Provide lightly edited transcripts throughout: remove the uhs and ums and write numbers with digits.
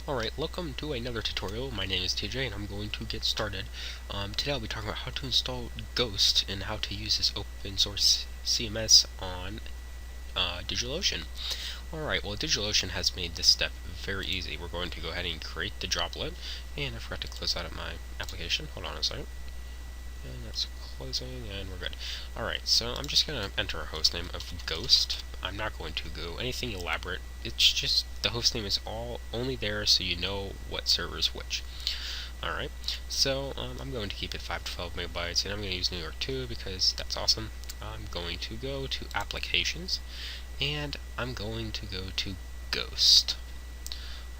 Alright, welcome to another tutorial. My name is TJ and I'm going to get started. Today I'll be talking about how to install Ghost and how to use this open source CMS on DigitalOcean. Alright, well DigitalOcean has made this step very easy. We're going to go ahead and create the droplet, and I forgot to close out of my application. Hold on a second. And that's closing, and we're good. Alright, so I'm just going to enter a hostname of Ghost. I'm not going to go anything elaborate. It's just the hostname is only there so you know what server is which. Alright, so I'm going to keep it 5 to 12 megabytes, and I'm going to use New York 2 because that's awesome. I'm going to go to Applications, and I'm going to go to Ghost.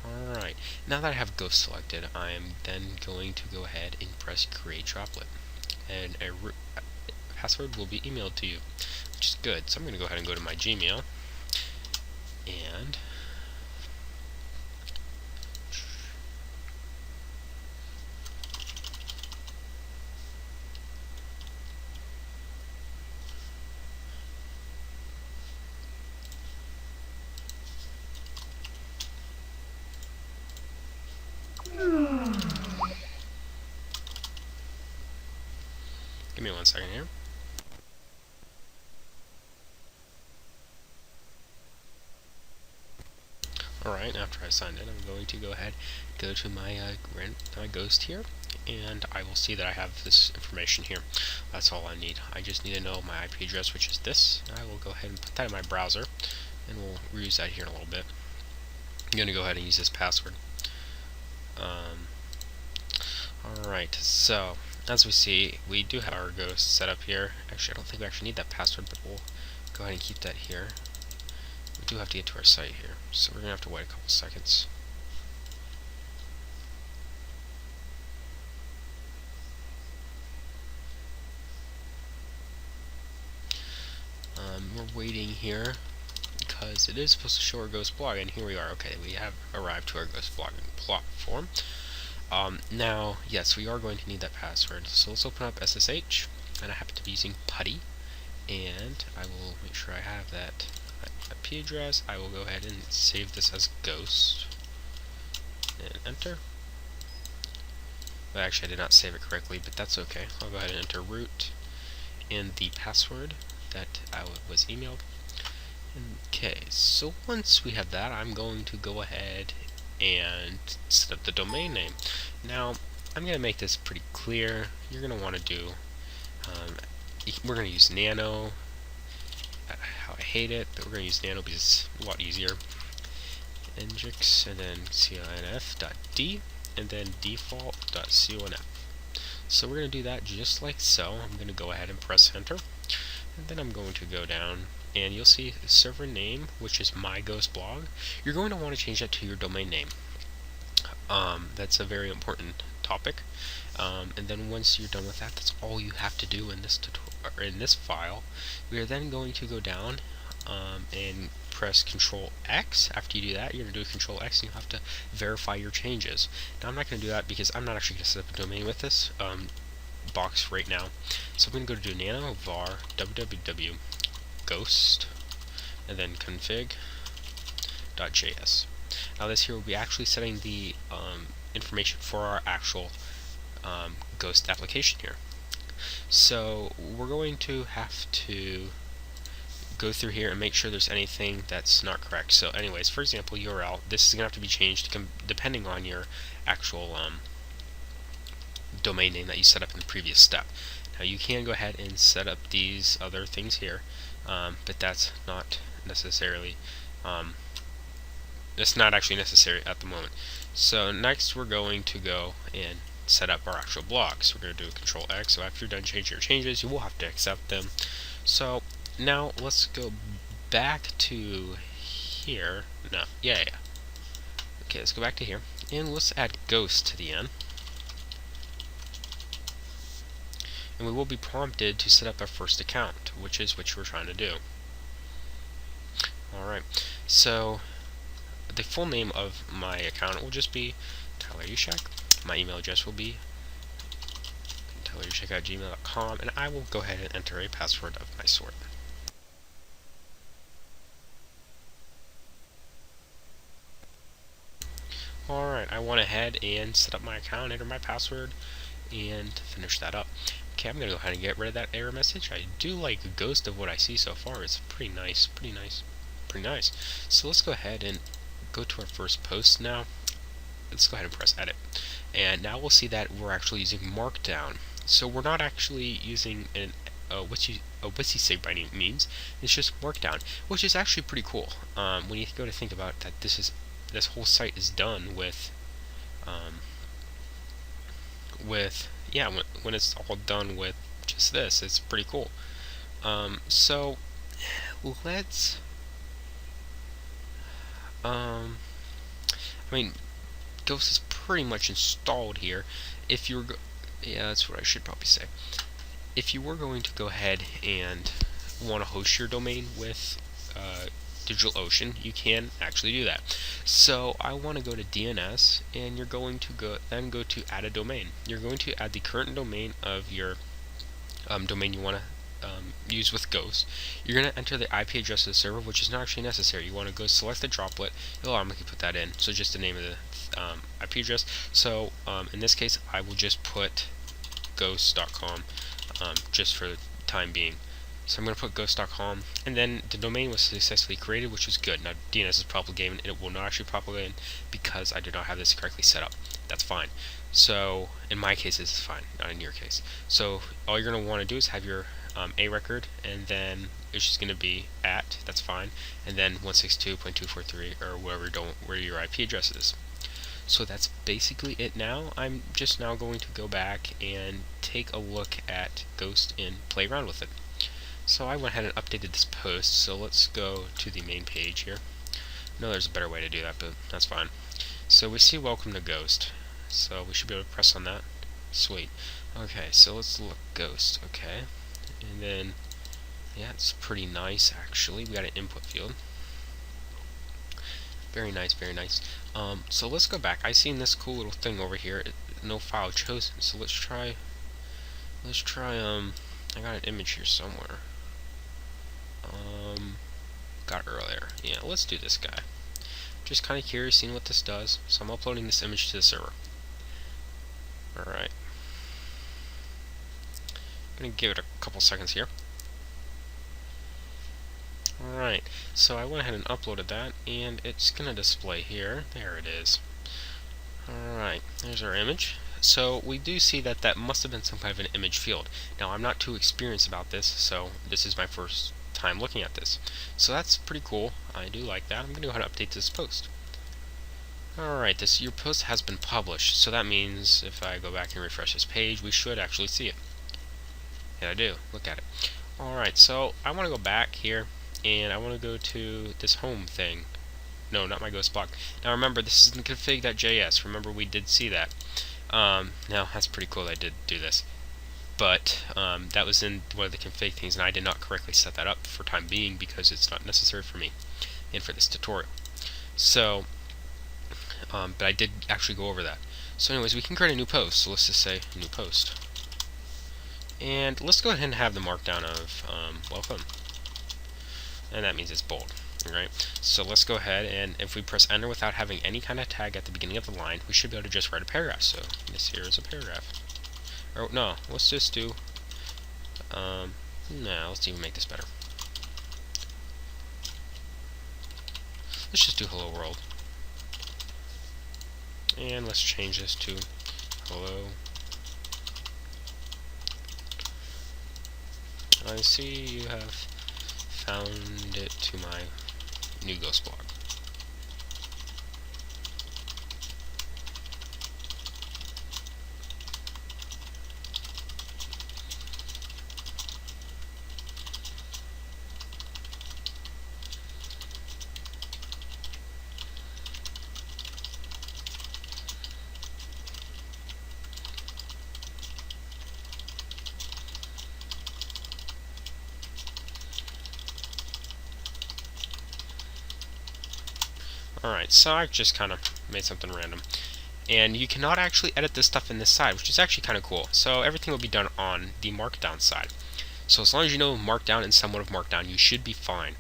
Alright, now that I have Ghost selected, I am then going to go ahead and press Create Droplet. And a password will be emailed to you, which is good. So I'm going to go ahead and go to my Gmail, and give me 1 second here. Alright, after I signed in, I'm going to go ahead, go to my Ghost here, and I will see that I have this information here. That's all I need. I just need to know my IP address, which is this. I will go ahead and put that in my browser, and we'll reuse that here in a little bit. I'm going to go ahead and use this password. Alright, so as we see, we do have our Ghost set up here. Actually, I don't think we actually need that password, but we'll go ahead and keep that here. We do have to get to our site here, so we're going to have to wait a couple seconds. We're waiting here because it is supposed to show our Ghost blog, and here we are. Okay, we have arrived to our Ghost blogging platform. Now, yes, we are going to need that password, so let's open up SSH, and I happen to be using PuTTY, and I will make sure I have that IP address. I will go ahead and save this as Ghost, and enter. But actually, I did not save it correctly, but that's okay. I'll go ahead and enter root and the password that I was emailed. Okay, so once we have that, I'm going to go ahead and set up the domain name. Now, I'm going to make this pretty clear. You're going to want to do, we're going to use nano. How I hate it, but we're going to use nano because it's a lot easier. Nginx, and then conf.d, and then default.conf. So we're going to do that just like so. I'm going to go ahead and press enter, and then I'm going to go down, and you'll see the server name, which is my Ghost blog. You're going to want to change that to your domain name. That's a very important topic. And then once you're done with that, that's all you have to do in this file. We are then going to go down and press Control X. After you do that, you're going to do Control X, and you'll have to verify your changes. Now, I'm not going to do that because I'm not actually going to set up a domain with this box right now. So I'm going to go to nano var www ghost and then config.js. Now this here will be actually setting the information for our actual Ghost application here. So we're going to have to go through here and make sure there's anything that's not correct. So anyways, for example, URL, this is going to have to be changed depending on your actual domain name that you set up in the previous step. Now you can go ahead and set up these other things here, but that's not necessarily it's not actually necessary at the moment. So next we're going to go and set up our actual blog. So we're going to do Control X. So after you're done changing your changes, you will have to accept them. So now let's go back to here. No, yeah. Okay, let's go back to here, and let's add Ghost to the end. And we will be prompted to set up our first account, which is what we're trying to do. Alright, so the full name of my account will just be Tyler Ushak. My email address will be tylerushak@gmail.com, and I will go ahead and enter a password of my sort. Alright, I went ahead and set up my account, enter my password, and finish that up. Okay, I'm gonna go ahead and get rid of that error message. I do like a ghost of what I see so far. It's pretty nice, pretty nice, pretty nice. So let's go ahead and go to our first post now. Let's go ahead and press edit. And now we'll see that we're actually using Markdown. So we're not actually using a wiki-sig by any means. It's just Markdown, which is actually pretty cool. When you go to think about that, this whole site is done when it's all done with just this, it's pretty cool. So let's I mean, Ghost is pretty much installed here. If you're yeah, that's what I should probably say. If you were going to go ahead and want to host your domain with DigitalOcean, you can actually do that. So I want to go to DNS, and you're going to go to add a domain. You're going to add the current domain of your domain you want to use with Ghost. You're going to enter the IP address of the server, which is not actually necessary. You want to go select the Droplet. It'll automatically put that in. So just the name of the IP address. So in this case, I will just put ghost.com just for the time being. So I'm going to put ghost.com, and then the domain was successfully created, which is good. Now DNS is propagating, and it will not actually propagate because I did not have this correctly set up. That's fine. So in my case, this is fine, not in your case. So all you're going to want to do is have your A record, and then it's just going to be at, that's fine, and then 162.243 or where your IP address is. So that's basically it now. I'm just now going to go back and take a look at Ghost and play around with it. So I went ahead and updated this post, so let's go to the main page here. I know there's a better way to do that, but that's fine. So we see welcome to Ghost. So we should be able to press on that. Sweet. Okay, so let's look Ghost. Okay. And then, yeah, it's pretty nice actually. We got an input field. Very nice, very nice. So let's go back. I seen this cool little thing over here. No file chosen. So let's try. I got an image here somewhere. Got earlier. Yeah, let's do this guy. Just kind of curious, seeing what this does. So I'm uploading this image to the server. Alright. I'm gonna give it a couple seconds here. Alright, so I went ahead and uploaded that, and it's gonna display here. There it is. Alright, there's our image. So we do see that that must have been some kind of an image field. Now I'm not too experienced about this, so this is my first time looking at this. So that's pretty cool. I do like that. I'm going to go ahead and update this post. Alright, your post has been published, so that means if I go back and refresh this page, we should actually see it. Yeah, I do. Look at it. Alright, so I want to go back here, and I want to go to this home thing. No, not my ghost block. Now remember, this is in config.js. Remember, we did see that. Now, that's pretty cool I did do this. But that was in one of the config things, and I did not correctly set that up for time being because it's not necessary for me and for this tutorial. So, but I did actually go over that. So anyways, we can create a new post. So let's just say new post. And let's go ahead and have the markdown of welcome. And that means it's bold. Alright, so let's go ahead, and if we press enter without having any kind of tag at the beginning of the line, we should be able to just write a paragraph. So this here is a paragraph. Or no, let's just do no, let's even make this better. Let's just do hello world. And let's change this to hello. I see you have found it to my new ghost blog. Alright, so I just kind of made something random. And you cannot actually edit this stuff in this side, which is actually kind of cool. So everything will be done on the Markdown side. So as long as you know Markdown and somewhat of Markdown, you should be fine.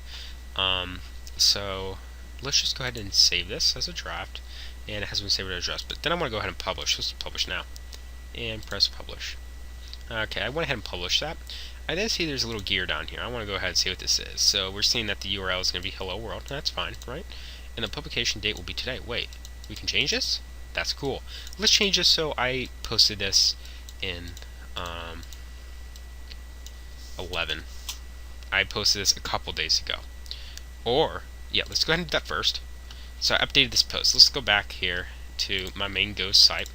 So let's just go ahead and save this as a draft. and it has been saved to address. But then I'm going to go ahead and publish. Let's publish now, and press publish. Okay, I went ahead and published that. I then see there's a little gear down here. I want to go ahead and see what this is. So we're seeing that the URL is going to be hello world. That's fine, right? And the publication date will be today. Wait, we can change this? That's cool. Let's change this. So I posted this in 11. I posted this a couple days ago. Or, yeah, let's go ahead and do that first. So I updated this post. Let's go back here to my main Ghost site.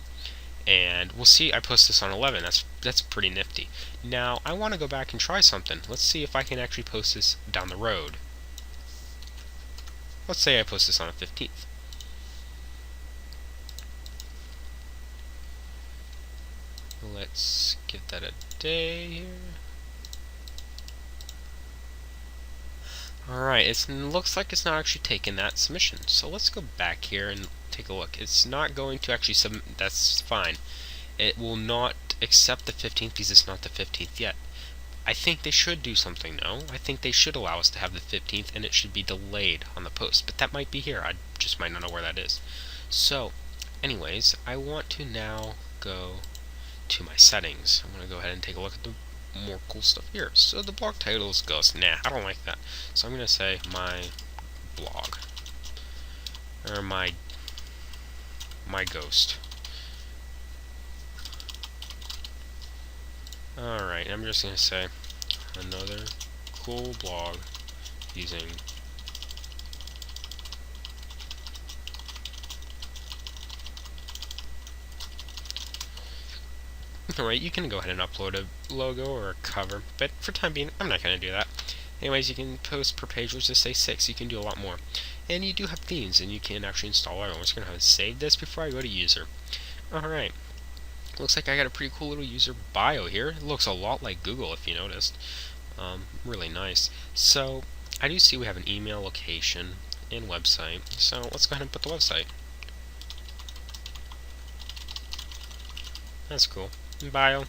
And we'll see I post this on 11. That's pretty nifty. Now, I want to go back and try something. Let's see if I can actually post this down the road. Let's say I post this on the 15th. Let's give that a day here. Alright, it looks like it's not actually taking that submission. So let's go back here and take a look. It's not going to actually submit. That's fine. It will not accept the 15th because it's not the 15th yet. I think they should do something though. I think they should allow us to have the 15th and it should be delayed on the post. But that might be here. I just might not know where that is. So, anyways, I want to now go to my settings. I'm going to go ahead and take a look at the more cool stuff here. So the blog title is Ghost. Nah, I don't like that. So I'm going to say my blog. Or my Ghost. Alright, I'm just going to say another cool blog using Alright, you can go ahead and upload a logo or a cover, but for time being, I'm not going to do that. Anyways, you can post per page, let's just say 6, you can do a lot more. And you do have themes, and you can actually install it. I'm just going to save this before I go to user. Alright, looks like I got a pretty cool little user bio here. It looks a lot like Google, if you noticed. Really nice. So, I do see we have an email, location, and website. So, let's go ahead and put the website. That's cool. Bio.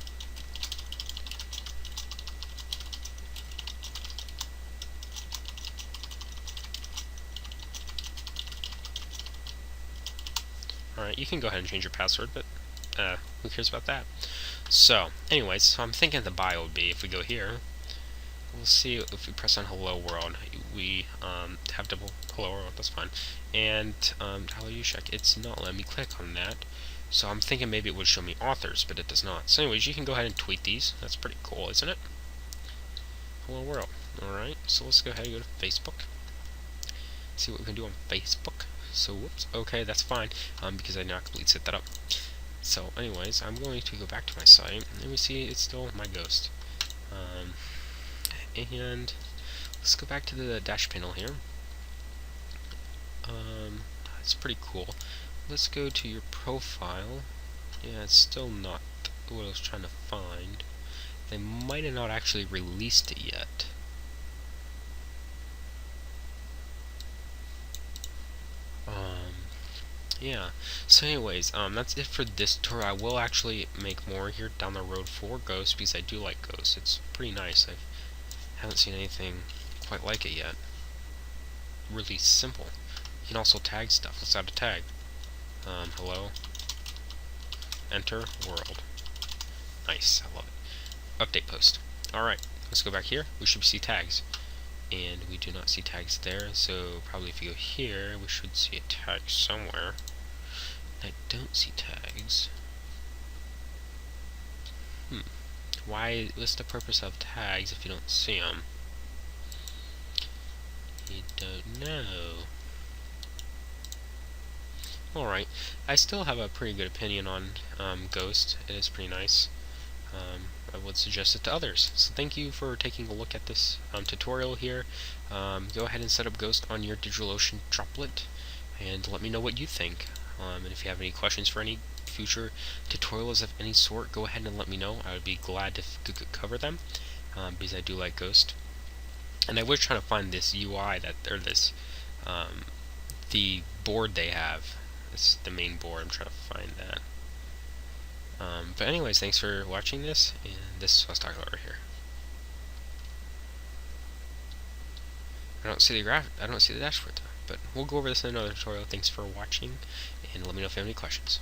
Alright, you can go ahead and change your password, but who cares about that? So, anyways, so I'm thinking the bio would be, if we go here, we'll see if we press on hello world, we have double hello world, that's fine. And how do you check? It's not letting me click on that. So I'm thinking maybe it would show me authors, but it does not. So anyways, you can go ahead and tweet these. That's pretty cool, isn't it? Hello world. Alright, so let's go ahead and go to Facebook. See what we can do on Facebook. So whoops, okay, that's fine, because I not completely set that up. So anyways, I'm going to go back to my site, and we see it's still my Ghost. And let's go back to the dash panel here. It's pretty cool. Let's go to your profile. Yeah, it's still not what I was trying to find. They might have not actually released it yet. Yeah. So anyways, that's it for this tour. I will actually make more here down the road for Ghost because I do like Ghost. It's pretty nice. I haven't seen anything quite like it yet. Really simple. You can also tag stuff. Let's add a tag. Hello. Enter world. Nice. I love it. Update post. Alright. Let's go back here. We should see tags. And we do not see tags there. So probably if you go here, we should see a tag somewhere. I don't see tags. What's the purpose of tags if you don't see them? You don't know. Alright, I still have a pretty good opinion on Ghost. It is pretty nice. I would suggest it to others. So thank you for taking a look at this tutorial here. Go ahead and set up Ghost on your DigitalOcean Droplet and let me know what you think. And if you have any questions for any future tutorials of any sort, go ahead and let me know. I would be glad to cover them because I do like Ghost. And I was trying to find this UI the board they have. This is the main board. I'm trying to find that. But anyways, thanks for watching this, and this is what I was talking about right here. I don't see the dashboard though. But we'll go over this in another tutorial. Thanks for watching, and let me know if you have any questions.